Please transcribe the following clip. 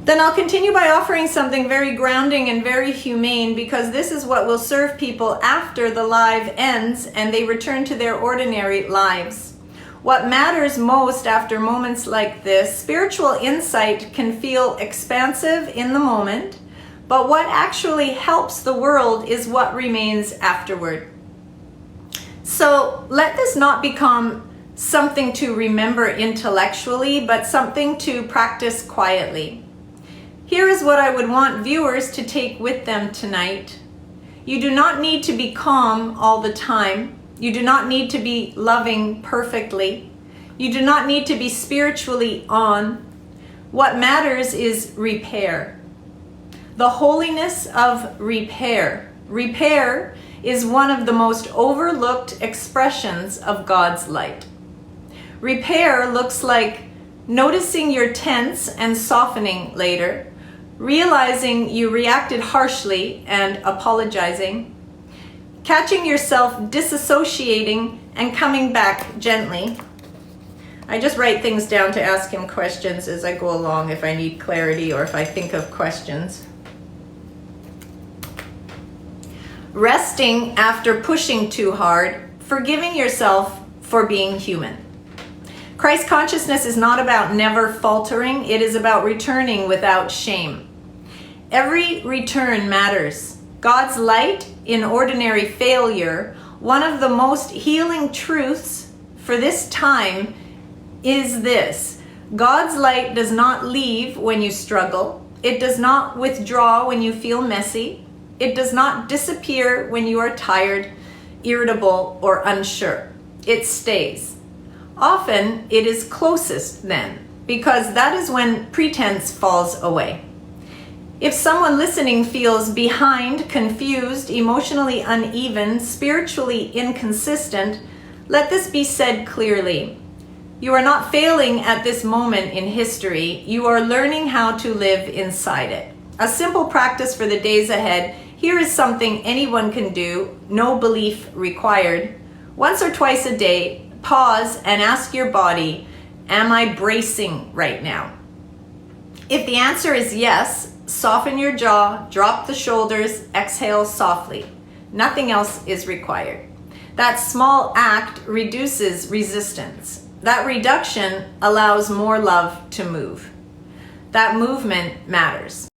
Then I'll continue by offering something very grounding and very humane, because this is what will serve people after the live ends and they return to their ordinary lives. What matters most after moments like this, spiritual insight can feel expansive in the moment, but what actually helps the world is what remains afterward. So let this not become something to remember intellectually, but something to practice quietly. Here is what I would want viewers to take with them tonight. You do not need to be calm all the time. You do not need to be loving perfectly. You do not need to be spiritually on. What matters is repair. The holiness of repair. Repair is one of the most overlooked expressions of God's light. Repair looks like noticing you're tense and softening later, realizing you reacted harshly and apologizing, catching yourself dissociating and coming back gently. I just write things down to ask him questions as I go along if I need clarity or if I think of questions. Resting after pushing too hard, forgiving yourself for being human. Christ consciousness is not about never faltering, it is about returning without shame. Every return matters. God's light in ordinary failure, one of the most healing truths for this time is this: God's light does not leave when you struggle. It does not withdraw when you feel messy. It does not disappear when you are tired, irritable, or unsure. It stays. Often it is closest then, because that is when pretense falls away. If someone listening feels behind, confused, emotionally uneven, spiritually inconsistent, let this be said clearly. You are not failing at this moment in history. You are learning how to live inside it. A simple practice for the days ahead. Here is something anyone can do, no belief required. Once or twice a day, pause and ask your body, am I bracing right now? If the answer is yes, soften your jaw, drop the shoulders, exhale softly. Nothing else is required. That small act reduces resistance. That reduction allows more love to move. That movement matters.